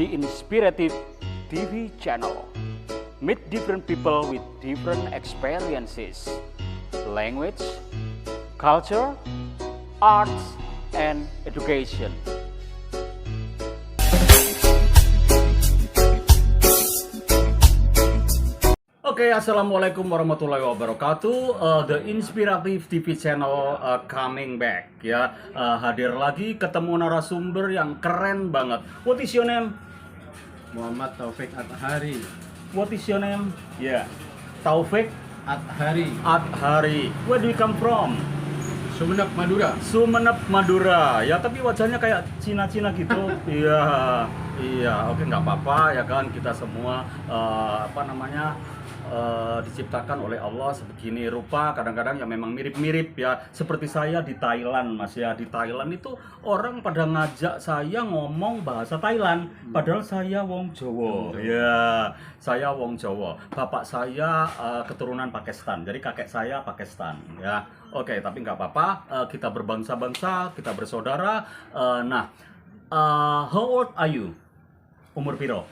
the Inspirative TV channel. Meet different people with different experiences, language, culture, arts, and education. Oke, assalamualaikum warahmatullahi wabarakatuh. The Inspirative TV channel coming back ya, hadir lagi ketemu narasumber yang keren banget. What is your name? Muhammad Taufik Athari. What is your name? Yeah, Taufik Athari. Athari. Where do you come from? Sumeneb, Madura. Sumeneb, Madura. Ya, tapi wajahnya kayak Cina-Cina gitu. Iya, iya. Oke, nggak apa-apa ya kan. Kita semua diciptakan oleh Allah sebegini rupa, kadang-kadang ya memang mirip-mirip ya, seperti saya di Thailand Mas ya. Di Thailand itu orang pada ngajak saya ngomong bahasa Thailand, padahal saya wong Jawa ya. Saya wong Jawa, bapak saya keturunan Pakistan, jadi kakek saya Pakistan ya. Oke, tapi nggak apa-apa, kita berbangsa-bangsa, kita bersaudara. How old are you? Umur piro?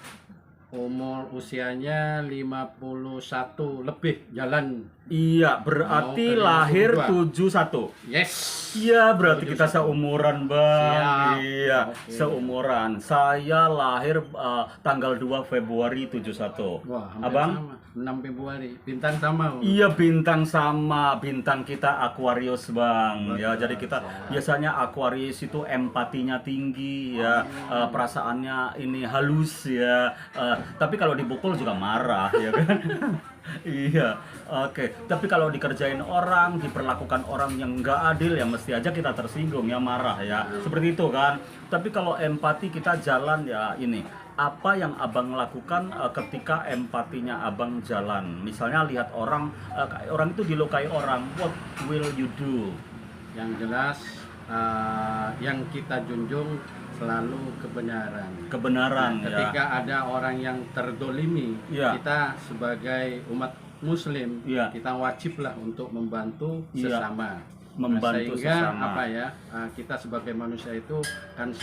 Umur usianya 51 lebih jalan. Iya, berarti lahir 71. Yes. Iya, berarti kita seumuran, Bang. Siap. Iya, Oke. Seumuran. Saya lahir tanggal 2 Februari 71. Wah, hampir Abang? sama. 6 Februari. Bintang sama. Iya, bintang sama. Bintang kita Aquarius, Bang. Ya, jadi kita biasanya Aquarius itu empatinya tinggi ya, perasaannya ini halus ya. Tapi kalau dipukul juga marah ya kan. Iya, oke. Tapi kalau dikerjain orang, diperlakukan orang yang nggak adil ya mesti aja kita tersinggung ya, marah ya. Seperti itu kan. Tapi kalau empati kita jalan ya ini. Apa yang abang lakukan ketika empatinya abang jalan? Misalnya lihat orang, orang itu dilukai orang, what will you do? Yang jelas yang kita junjung selalu kebenaran. Kebenaran Nah, ya. ketika ada orang yang terdolimi, Iya. kita sebagai umat Muslim, Iya. kita wajiblah untuk membantu Iya. sesama. Membantu sehingga sesama. kita sebagai manusia itu kan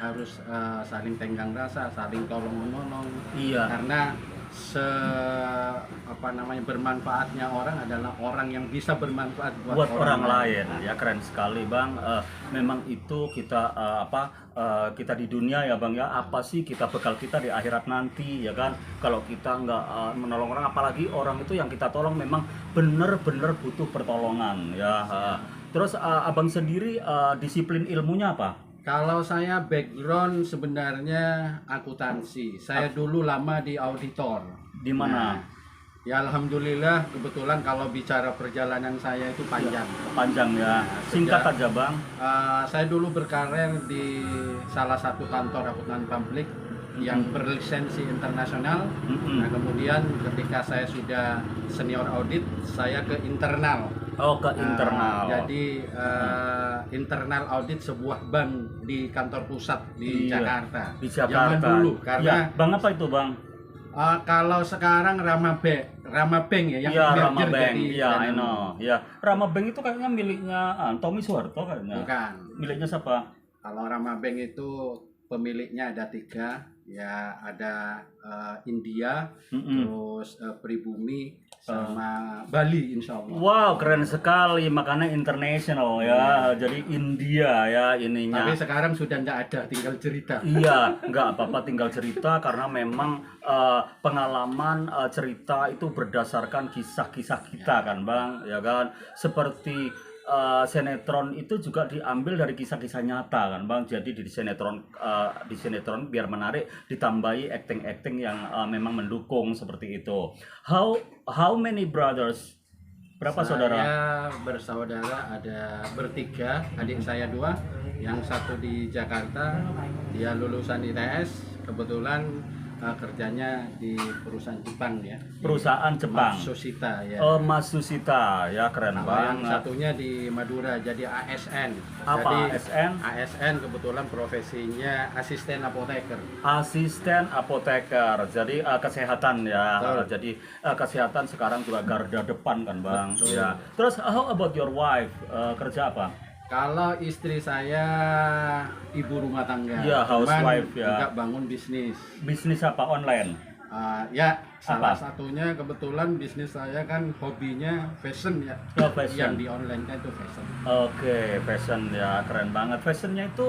harus saling tenggang rasa, saling tolong menolong. Iya. Karena bermanfaatnya orang adalah orang yang bisa bermanfaat buat orang lain ya. Keren sekali Bang. Memang itu kita kita di dunia ya Bang ya, apa sih bekal kita di akhirat nanti ya kan. Kalau kita nggak menolong orang, apalagi orang itu yang kita tolong memang benar-benar butuh pertolongan ya. Terus abang sendiri disiplin ilmunya apa? Kalau saya background sebenarnya akuntansi. Saya dulu lama di auditor. Di mana? Nah, ya alhamdulillah, kebetulan kalau bicara perjalanan saya itu panjang. Panjang ya. Singkat aja Bang. Saya dulu berkarir di salah satu kantor akuntan publik yang berlisensi internasional. Nah, kemudian ketika saya sudah senior audit, saya ke internal. Oh, ke internal. Jadi internal audit sebuah bank di kantor pusat di Iya, Jakarta. di Jakarta. Zaman dulu, karena ya, Bang apa itu Bang? kalau sekarang Rama Bank ya, yang Iya, merger Rama Bank. jadi Iya, I Danamon. know. Ya, Rama Bank itu kayaknya miliknya Tommy Soeharto kayaknya. Bukan. Miliknya siapa? Kalau Rama Bank itu pemiliknya ada 3, ya ada India, terus Pribumi, sama Bali, insya Allah. Wow, keren sekali. Makanya international ya. Jadi India ya ininya. Tapi sekarang sudah tidak ada, tinggal cerita. Iya, nggak apa-apa tinggal cerita karena memang pengalaman cerita itu berdasarkan kisah-kisah kita kan Bang, ya kan. Seperti sinetron itu juga diambil dari kisah-kisah nyata kan Bang. Jadi di sinetron biar menarik ditambahi acting-acting yang memang mendukung seperti itu. How many brothers? Berapa saudara? Saya bersaudara ada bertiga, adik saya 2, yang satu di Jakarta, dia lulusan ITS, kebetulan kerjanya di perusahaan Jepang ya. Perusahaan Jepang. Matsushita ya. Oh, Mas Susita ya, keren Yang banget. satunya di Madura jadi ASN. Apa Jadi, ASN? ASN kebetulan profesinya asisten apoteker. Asisten apoteker, jadi kesehatan ya. Betul. Jadi kesehatan sekarang juga garda depan kan Bang. Betul. Ya. Terus how about your wife? Kerja apa? Kalau istri saya ibu rumah tangga, Iya, housewife, ya. juga bangun bisnis. Bisnis apa online? Ya, salah Apa? satunya kebetulan bisnis saya kan hobinya fashion ya. Oh, fashion. Yang di online kan itu fashion. Oke, fashion ya, keren banget. Fashionnya itu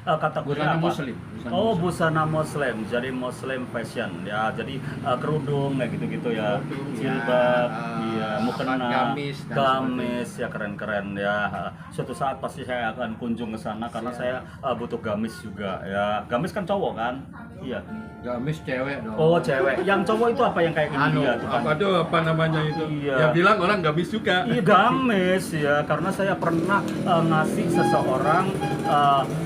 kategori Busana apa? muslim. Oh, busana muslim. Jadi muslim fashion ya. Jadi kerudung kayak gitu-gitu ya. Kerudung, Jilbab, ya, iya, mukena, gamis, dan gamis ya, keren-keren ya. Suatu saat pasti saya akan kunjung ke sana karena saya butuh gamis juga ya. Gamis kan cowok kan? Iya. Gamis cewek dong. Oh, cewek. Yang cowok itu apa yang kayak India tuh kan? apa tuh apa namanya itu? Iya. Ya bilang orang gamis juga. Iya, gamis ya, karena saya pernah ngasih seseorang,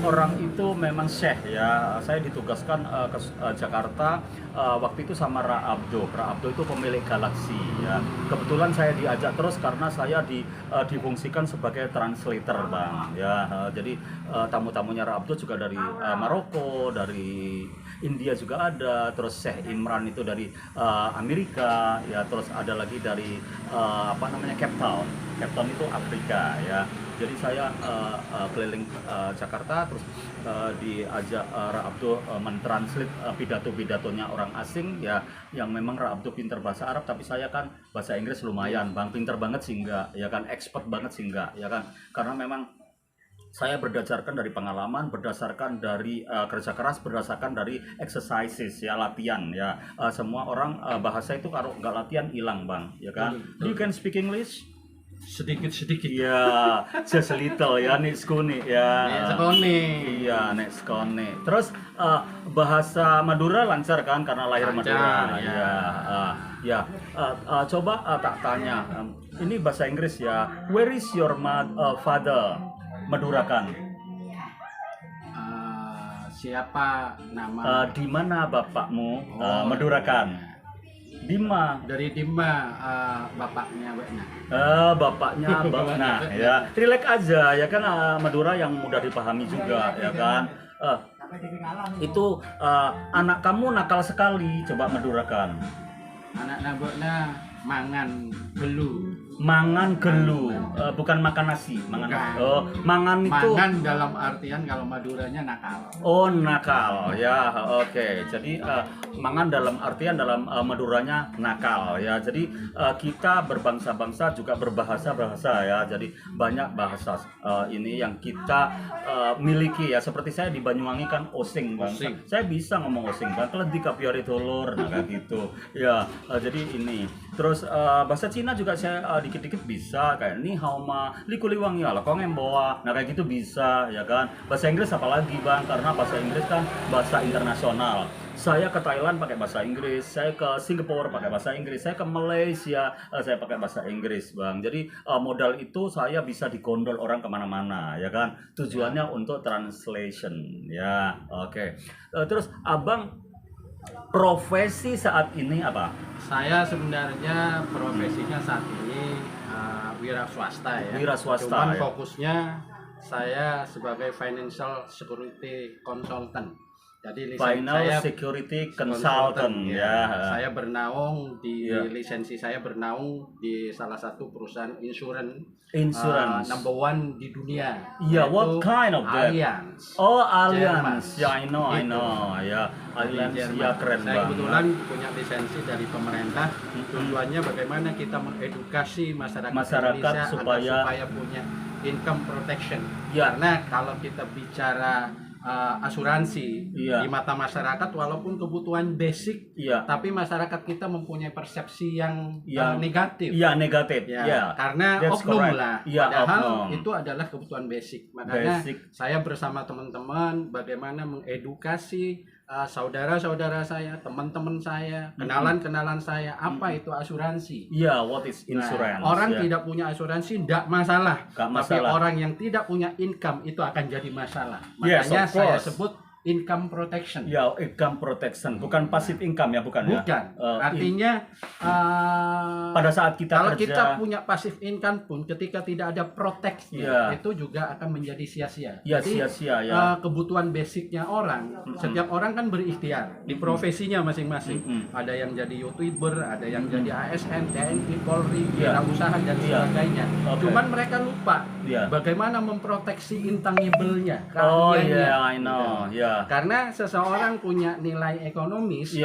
orang itu memang syekh ya. Saya ditugaskan ke Jakarta waktu itu sama Ra Abdo. Ra Abdo itu pemilik Galaxy ya. Kebetulan saya diajak terus karena saya difungsikan sebagai translator bang ya. Jadi tamu-tamunya Ra Abdo juga dari Maroko, dari India juga ada, terus Syekh Imran itu dari Amerika ya, terus ada lagi dari apa namanya Cape Town. Cape Town itu Afrika ya. Jadi saya keliling Jakarta, terus diajak Ra Abdo mentranslate pidato-pidatonya orang asing ya, yang memang Ra Abdo pinter bahasa Arab, tapi saya kan bahasa Inggris lumayan bang, pinter banget sih enggak ya kan, expert banget sih enggak ya kan, karena memang saya berdasarkan dari pengalaman, berdasarkan dari kerja keras, berdasarkan dari exercises ya, latihan ya. Semua orang bahasa itu kalau nggak latihan hilang bang, ya kan? You can speak English? Sedikit-sedikit. Ya, just a little ya, nek skone ya. Nek skone. Iya, nek skone. Terus bahasa Madura lancar kan karena lahir Lancar, Madura. ya. Ya. Coba tak tanya. Ini bahasa Inggris ya. Where is your father? Madurakan. Siapa nama? Di mana bapakmu? Oh, Madurakan. Dima. Dari Dima, bapaknya Wekna. Bapaknya Nah ya, relax aja ya kan, Madura yang mudah dipahami juga ya kan. Itu anak kamu nakal sekali, coba Madurakan. Anak naboknya mangan gelu. Mangan gelu, bukan makan nasi, mangan. Bukan. Oh, mangan itu. Mangan dalam artian kalau Maduranya nakal. Oh, nakal ya, oke. Jadi mangan dalam artian dalam Maduranya nakal ya. Jadi kita berbangsa-bangsa juga berbahasa-bahasa ya. Jadi banyak bahasa ini yang kita miliki ya. Seperti saya di Banyuwangi kan osing bang. Osing. Saya bisa ngomong osing bang. Keledi kapiori tulur, nah kayak gitu. Ya, jadi ini. Terus bahasa Cina juga saya dikit-dikit bisa, kayak ni hao ma likuliwang ya lah, kong emboa, nah kayak gitu bisa ya kan. Bahasa Inggris apalagi bang, karena bahasa Inggris kan bahasa internasional. Saya ke Thailand pakai bahasa Inggris, saya ke Singapura pakai bahasa Inggris, saya ke Malaysia saya pakai bahasa Inggris bang. Jadi modal itu saya bisa digondol orang kemana-mana ya kan. Tujuannya untuk translation ya, oke. Terus abang profesi saat ini apa? Saya sebenarnya profesinya saat ini wira swasta ya. Wira swasta, Cuman ya. fokusnya saya sebagai financial security consultant. Jadi lisensi Final saya Security Consultant ya. Saya bernaung di Ya. lisensi saya bernaung di salah satu perusahaan Insurance. number one di dunia. Yeah, yaitu what kind of that? Allianz. Oh, Jerman. Allianz. Ya, I know. Gitu. Ya, Allianz Jerman. ya keren Saya banget. kebetulan punya lisensi dari pemerintah. Tujuannya bagaimana kita mengedukasi masyarakat Indonesia supaya supaya punya income protection. Ya. Karena kalau kita bicara asuransi Iya. di mata masyarakat, walaupun kebutuhan basic, Iya. tapi masyarakat kita mempunyai persepsi yang Yang- negatif. Iya, negatif. Ya, Ya. karena That's oknum correct. lah. Iya, Padahal oknum. itu adalah kebutuhan basic. Makanya Basic. saya bersama teman-teman bagaimana mengedukasi saudara-saudara saya, teman-teman saya, kenalan-kenalan saya, apa itu asuransi. Iya, what is insurance? Nah, orang ya. tidak punya asuransi tidak masalah. Nggak Tapi masalah. orang yang tidak punya income itu akan jadi masalah. Yes, Makanya of saya course. sebut income protection. Ya, income protection, bukan passive income ya, bukan ya? Bukan. Artinya pada saat kita kalau kerja, kita punya passive income pun ketika tidak ada protection itu juga akan menjadi sia-sia. ya Jadi sia-sia ya. kebutuhan basicnya orang, setiap orang kan berikhtiar di profesinya masing-masing. Ada yang jadi YouTuber, ada yang jadi ASN, TNI, Polri, wirausaha dan sebagainya. Cuman mereka lupa bagaimana memproteksi intangible-nya. Oh keahliannya. yeah, I know. Ya. Karena seseorang punya nilai ekonomis,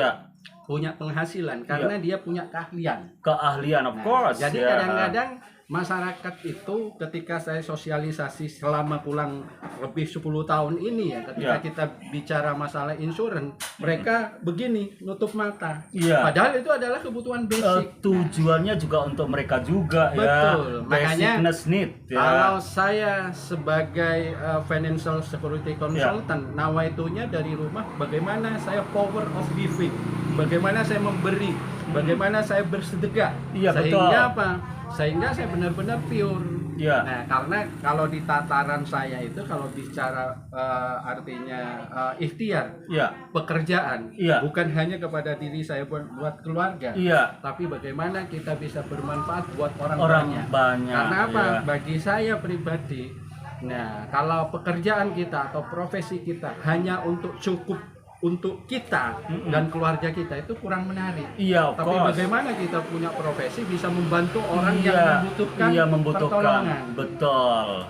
punya penghasilan karena dia punya keahlian. Keahlian, of course. Jadi kadang-kadang masyarakat itu ketika saya sosialisasi selama kurang lebih 10 tahun ini ya, ketika kita bicara masalah insurans, mereka begini nutup mata. Padahal itu adalah kebutuhan basic. Tujuannya juga untuk mereka juga. Betul. Ya. Makanya Need. Ya. Kalau saya sebagai financial security consultant, nawaitunya dari rumah, bagaimana saya power of giving, bagaimana saya memberi, bagaimana saya bersedekah, sehingga apa? Sehingga saya benar-benar pure. Nah, karena kalau di tataran saya itu kalau bicara artinya ikhtiar, pekerjaan, bukan hanya kepada diri saya buat keluarga, tapi bagaimana kita bisa bermanfaat buat orang banyak. Karena apa? Bagi saya pribadi, nah kalau pekerjaan kita atau profesi kita hanya untuk cukup untuk kita dan keluarga kita itu kurang menarik. Tapi bagaimana kita punya profesi bisa membantu orang yang membutuhkan pertolongan. Betul.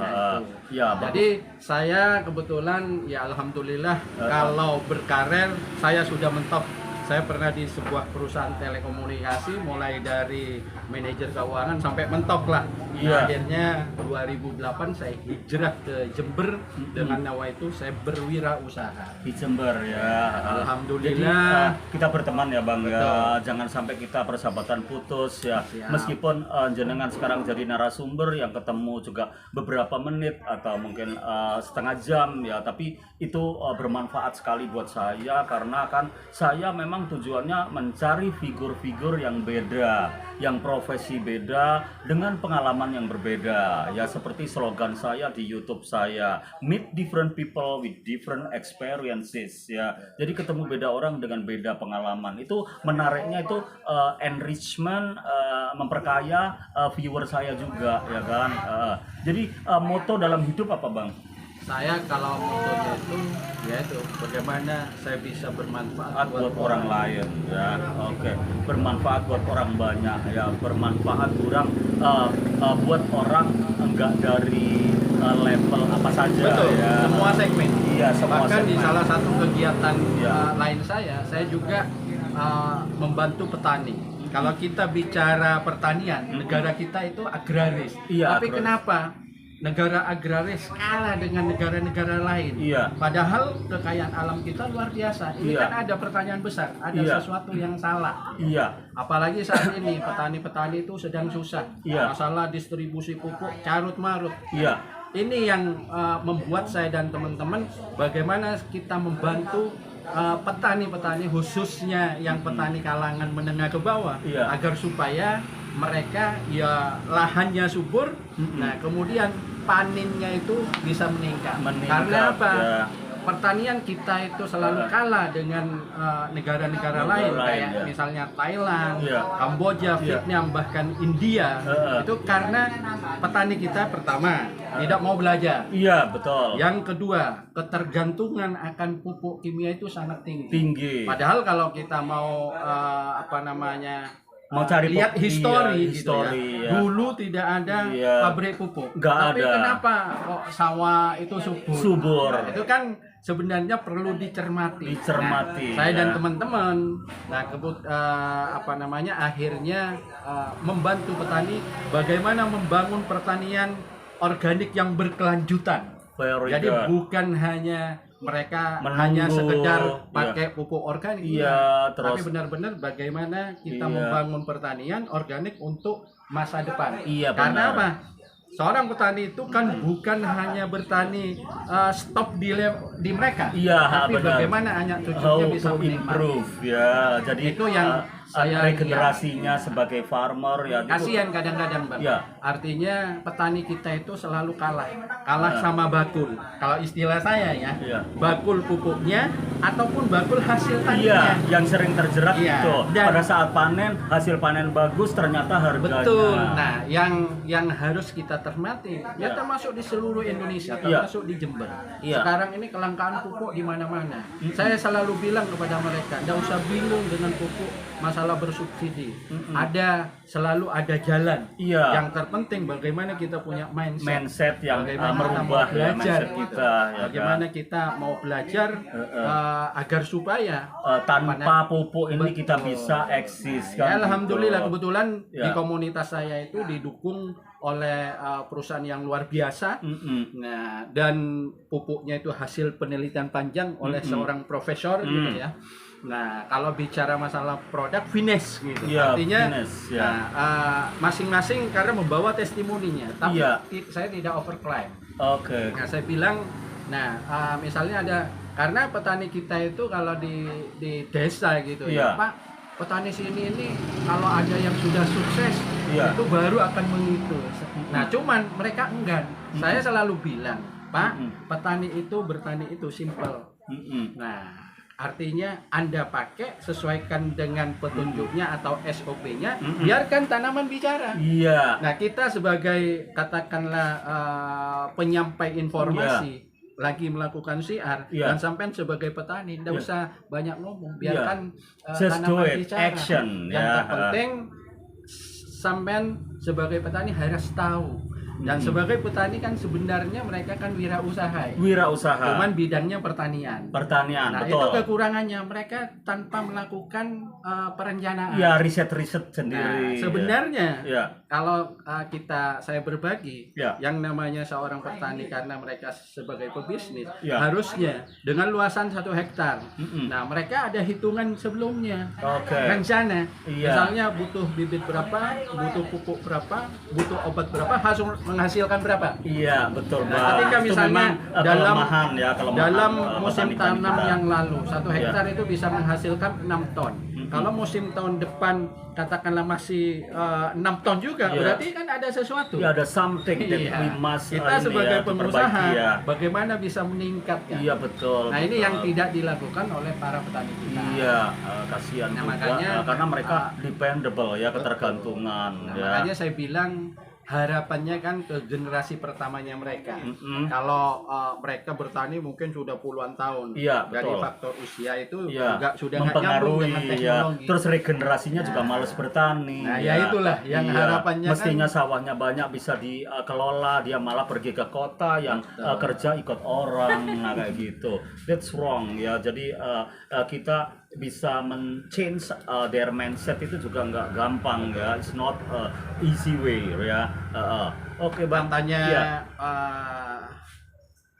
Jadi saya kebetulan ya alhamdulillah kalau berkarir saya sudah mentok. Saya pernah di sebuah perusahaan telekomunikasi mulai dari manajer keuangan sampai mentok lah. Nah, akhirnya 2008 saya hijrah ke Jember dengan nawaitu saya berwirausaha. Di Jember ya. Alhamdulillah. Jadi, kita berteman ya Bang. Ya. Jangan sampai kita persahabatan putus ya. Meskipun jenengan sekarang jadi narasumber yang ketemu juga beberapa menit atau mungkin setengah jam ya, tapi itu bermanfaat sekali buat saya karena kan saya memang tujuannya mencari figur-figur yang beda, yang profesi beda dengan pengalaman yang berbeda. Ya seperti slogan saya di YouTube saya, meet different people with different experiences ya. Jadi ketemu beda orang dengan beda pengalaman. Itu menariknya itu enrichment, memperkaya viewer saya juga ya kan. Jadi moto dalam hidup apa Bang? Saya kalau motonya itu yaitu bagaimana saya bisa bermanfaat buat orang lain ya. Bermanfaat buat orang banyak ya, bermanfaat buat orang enggak dari level apa saja. Ya. Semua segmen. Semua bahkan segmen. Di salah satu kegiatan lain saya juga membantu petani. Kalau kita bicara pertanian, negara kita itu agraris. Tapi kenapa negara agraris kalah dengan negara-negara lain? Padahal kekayaan alam kita luar biasa. Ini kan ada pertanyaan besar, ada sesuatu yang salah. Apalagi saat ini petani-petani itu sedang susah. Masalah distribusi pupuk carut marut. Ini yang membuat saya dan teman-teman bagaimana kita membantu petani-petani khususnya yang petani kalangan menengah ke bawah agar supaya mereka ya lahannya subur. Nah kemudian panennya itu bisa meningkat. Karena apa? Pertanian kita itu selalu kalah dengan negara-negara lain kayak misalnya Thailand, Kamboja, Vietnam, bahkan India. Itu karena petani kita pertama tidak mau belajar. Betul. Yang kedua, ketergantungan akan pupuk kimia itu sangat tinggi. Padahal kalau kita mau mau cari lihat histori, ya. Dulu tidak ada pabrik pupuk. Tapi kenapa kok sawah itu subur? Nah, itu kan sebenarnya perlu dicermati. Nah, saya dan teman-teman, akhirnya membantu petani bagaimana membangun pertanian organik yang berkelanjutan. Jadi bukan hanya mereka hanya sekedar pakai pupuk organik, tapi benar-benar bagaimana kita membangun pertanian organik untuk masa depan. Karena apa? Seorang petani itu kan bukan hanya bertani stop di mereka, tapi bagaimana anak cucunya bisa menikmati. Jadi itu yang Saya regenerasinya sebagai farmer ya. gitu. kasihan kadang-kadang Bang. Ya. Artinya petani kita itu selalu kalah sama bakul. Kalau istilah saya ya, Iya. bakul pupuknya ataupun bakul hasil Iya, taninya. yang sering terjerat Iya. itu. Dan- Pada saat panen, hasil panen bagus ternyata harganya. Betul. Nah, yang harus kita cermati ya Ya. termasuk di seluruh Indonesia, Ya. termasuk di Jember. Ya. Sekarang ini kelangkaan pupuk di mana-mana. Saya selalu bilang kepada mereka, tidak usah bingung dengan pupuk masalah bersubsidi. Selalu ada jalan. Iya. Yang terpenting bagaimana kita punya Mindset yang bagaimana kita mau merubah ya, belajar mindset gitu. kita. Ya, Bagaimana kita mau belajar agar supaya tanpa pupuk ini kita Betul. bisa eksis ya, kan. alhamdulillah gitu. kebetulan di Ya. komunitas saya itu didukung oleh perusahaan yang luar biasa. Mm-mm. Nah, dan pupuknya itu hasil penelitian panjang oleh seorang profesor gitu ya. Nah, kalau bicara masalah produk finish gitu. Iya, Artinya finish, ya. nah, masing-masing karena membawa testimoninya, tapi Iya. saya tidak overclaim. Oke. Nah, saya bilang, misalnya ada karena petani kita itu kalau di desa gitu Iya. ya, Pak, petani sini ini kalau ada yang sudah sukses Iya. itu baru akan mengikut. Nah, cuman mereka enggan. Saya selalu bilang, Pak, petani itu bertani itu simple. Mm-mm. Nah, artinya Anda pakai sesuaikan dengan petunjuknya atau SOP-nya, biarkan tanaman bicara. Iya. Nah, kita sebagai katakanlah penyampai informasi lagi melakukan siar Iya. dan sampai sebagai petani tidak Iya. usah banyak ngomong, biarkan Just do tanaman it, bicara. action, Yang ya. terpenting sampean sebagai petani harus tahu. Dan sebagai petani kan sebenarnya mereka kan wirausaha. Wirausaha. Cuman bidangnya pertanian. Pertanian, Nah, itu betul. kekurangannya mereka tanpa melakukan perencanaan. Ya, riset-riset sendiri. Nah, sebenarnya Ya. kalau saya berbagi, Ya. yang namanya seorang petani karena mereka sebagai pebisnis Ya. harusnya dengan luasan 1 hektar. Mm-mm. Nah, mereka ada hitungan sebelumnya, Oke. rencana. Iya. Misalnya butuh bibit berapa, butuh pupuk berapa, butuh obat berapa, harus menghasilkan berapa. Iya, betul, Nah, Bang. ketika Itu misalnya memang, kelemahan ya, kelemahan dalam petani musim tanam kita. yang lalu 1 Iya. hektar itu bisa menghasilkan 6 ton. Kalau musim tahun depan katakanlah masih 6 ton juga, Iya. berarti kan ada sesuatu. Ya, ada something that Iya. we must Kita ini sebagai ya, pengusaha diperbaiki ya. bagaimana bisa meningkatkan. Iya, betul. Nah, ini betul. yang tidak dilakukan oleh para petani kita. Iya, kasihan Nah, juga makanya, karena mereka dependable ya, ketergantungan Nah, ya. makanya saya bilang harapannya kan ke generasi pertamanya mereka. Mm-mm. Kalau mereka bertani mungkin sudah puluhan tahun. Iya, Dari betul. faktor usia itu Iya, juga sudah nggak nyambung mempengaruhi dengan ya. teknologi. Terus regenerasinya juga males bertani. Nah, ya itulah yang harapannya mestinya kan- sawahnya banyak bisa dikelola, dia malah pergi ke kota yang kerja ikut orang, nah kayak gitu. That's wrong ya. Jadi kita bisa men-change their mindset itu juga nggak gampang ya. It's not easy way ya. Oke, Bang. Tanya Iya.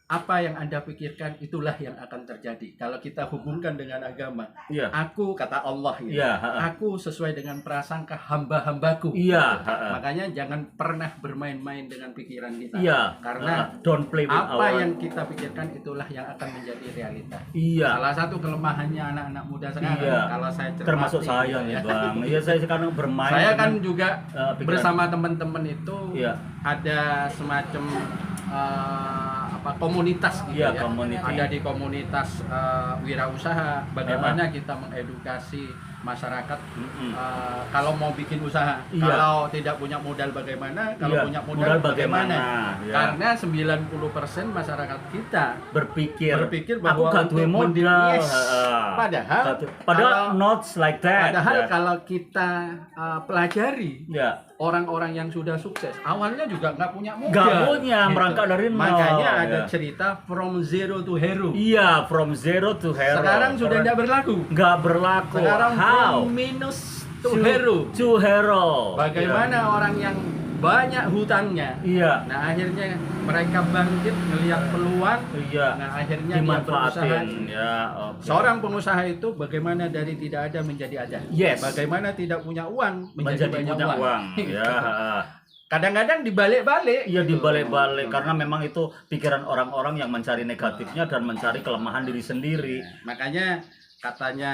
apa yang Anda pikirkan itulah yang akan terjadi. Kalau kita hubungkan dengan agama, Iya. aku kata Allah gitu. Iya, Aku sesuai dengan prasangka hamba-hambaku. Iya, Makanya jangan pernah bermain-main dengan pikiran kita. Iya. Karena Don't play with apa our. yang kita pikirkan itulah yang akan menjadi realita. Iya. Salah satu kelemahannya anak-anak muda sekarang, Iya. kalau saya cermati, Termasuk saya nih, Bang. Iya, saya sekarang bermain. Saya dengan, kan juga pikiran. bersama teman-teman itu Iya. ada semacam komunitas gitu Iya, ya. community. Ada di komunitas wirausaha. Bagaimana kita mengedukasi masyarakat Mm-mm. kalau mau bikin usaha. Iya. Kalau tidak punya modal bagaimana? Kalau Iya, punya modal modal bagaimana? bagaimana? Iya. Karena 90% masyarakat kita berpikir berpikir aku bahwa gak duwe untuk modal. yes. Padahal Padahal not like that. Padahal ya. kalau kita pelajari Ya. orang-orang yang sudah sukses, awalnya juga nggak punya modal. Nggak punya, merangkak dari nol. Makanya ada Ya. cerita from zero to hero. Iya, from zero to hero. Sekarang sudah tidak berlaku. nggak berlaku. Sekarang How? from minus to hero. To hero. Bagaimana orang yang banyak hutangnya, Iya. nah akhirnya mereka bangkit melihat peluang, Iya. nah akhirnya dia berusaha. Dimanfaatin ya. Oke. Seorang pengusaha itu bagaimana dari tidak ada menjadi ada. Yes. Bagaimana tidak punya uang menjadi banyak punya uang. Ya. Kadang-kadang dibalik-balik. Iya, dibalik-balik karena memang itu pikiran orang-orang yang mencari negatifnya dan mencari kelemahan diri sendiri. Makanya katanya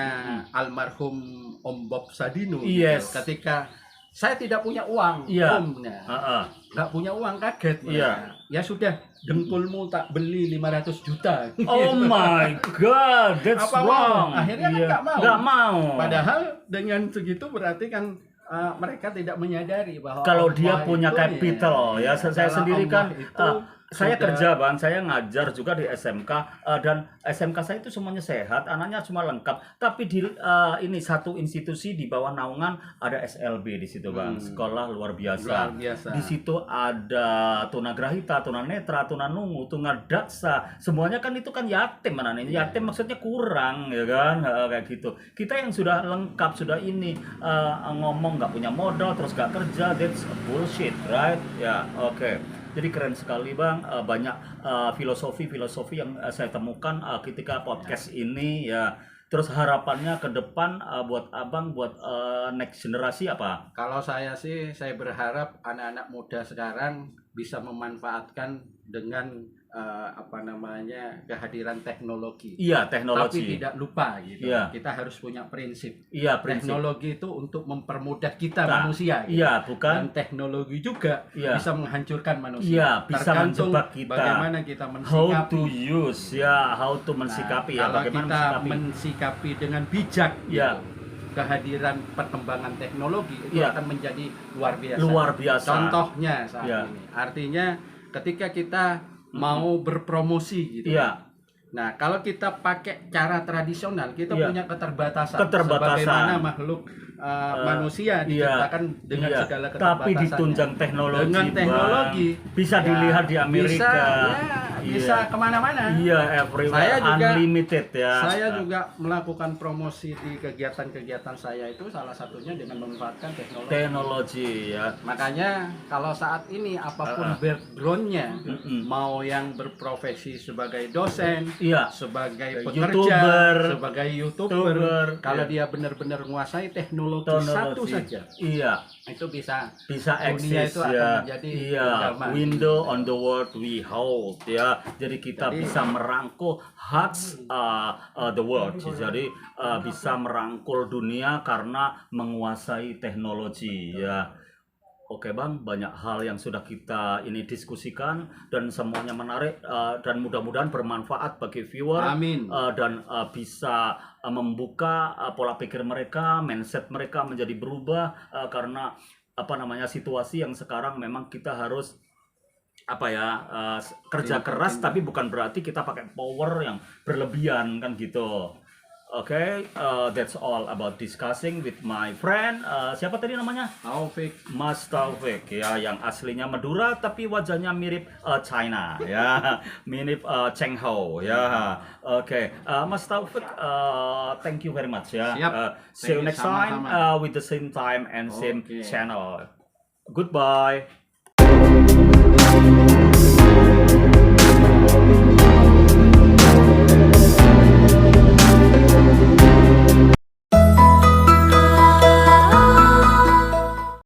almarhum Om Bob Sadino Yes. ketika saya tidak punya uang, Iya. Om, nah, Heeh. nggak punya uang, kaget. Iya. Ya sudah, dengkulmu tak beli 500 juta. Oh my God, that's Apa mau? wrong. Akhirnya kan Iya. nggak mau. Nggak mau. Padahal dengan segitu berarti kan mereka tidak menyadari bahwa Kalau dia Allah punya itu capital, ya saya kalau sendiri kan, Allah itu saya sudah- kerja Bang, saya ngajar juga di SMK, dan SMK saya itu semuanya sehat, anaknya semua lengkap. Tapi di ini satu institusi di bawah naungan ada SLB di situ Bang, sekolah luar biasa. Luar biasa. Di situ ada tunagrahita, tunanetra, tunanungu, tunadaksa, semuanya kan itu kan yatim anak ini. Yatim maksudnya kurang ya kan, kayak gitu. Kita yang sudah lengkap, sudah ini ngomong nggak punya modal terus nggak kerja, that's bullshit, right? Ya, oke. Jadi keren sekali Bang, banyak filosofi-filosofi yang saya temukan ketika podcast ini ya. Terus harapannya ke depan buat Abang, buat next generasi apa? Kalau saya sih, saya berharap anak-anak muda sekarang bisa memanfaatkan dengan kehadiran teknologi. Iya, Tapi teknologi. tidak lupa gitu. Iya. Kita harus punya prinsip. Iya, prinsip. Teknologi itu untuk mempermudah kita Nah, manusia. Gitu. Iya, bukan? Dan teknologi juga Iya. bisa menghancurkan manusia. Iya, bisa Tergantung menjebak kita. bagaimana kita How mensikapi. to use, ya, how to mensikapi ya, Kalau bagaimana kita mensikapi. mensikapi dengan bijak, Iya. gitu, kehadiran perkembangan teknologi itu Iya. akan menjadi luar biasa. Luar biasa. Contohnya saat Iya. ini, artinya ketika kita mau berpromosi gitu. Iya. Nah, kalau kita pakai cara tradisional, kita Iya. punya keterbatasan. Keterbatasan. Sebagaimana makhluk manusia diciptakan dengan iya. segala Tapi keterbatasannya. ditunjang teknologi, Dengan teknologi Bang. Bisa dilihat di Amerika. bisa kemana-mana. Iya, everywhere, Saya juga- unlimited ya. Saya juga melakukan promosi di kegiatan-kegiatan saya itu salah satunya dengan memanfaatkan teknologi. Teknologi ya. Makanya kalau saat ini apapun backgroundnya, Mm-mm. mau yang berprofesi sebagai dosen, Iya. sebagai YouTuber, pekerja, sebagai youtuber, YouTuber, kalau iya. dia benar-benar menguasai teknologi satu saja, Iya. itu bisa eksis dunia itu akan ya. menjadi Iya, damai. window on the world we hold ya. Jadi kita Jadi- bisa merangkul hearts the world. Jadi bisa merangkul dunia karena menguasai teknologi ya. Oke Bang, banyak hal yang sudah kita ini diskusikan dan semuanya menarik dan mudah-mudahan bermanfaat bagi viewer. Amin. Dan bisa membuka pola pikir mereka, mindset mereka menjadi berubah karena situasi yang sekarang memang kita harus kerja keras, tapi bukan berarti kita pakai power yang berlebihan kan gitu. Oke, that's all about discussing with my friend. Siapa tadi namanya? Taufik. Mas Taufik ya, yang aslinya Madura tapi wajahnya mirip China ya, mirip Cheng Ho ya. Oke, Mas Taufik, thank you very much ya. Siap. See you Thank you, next time sama-sama. with the same time and same Oke. channel. Goodbye.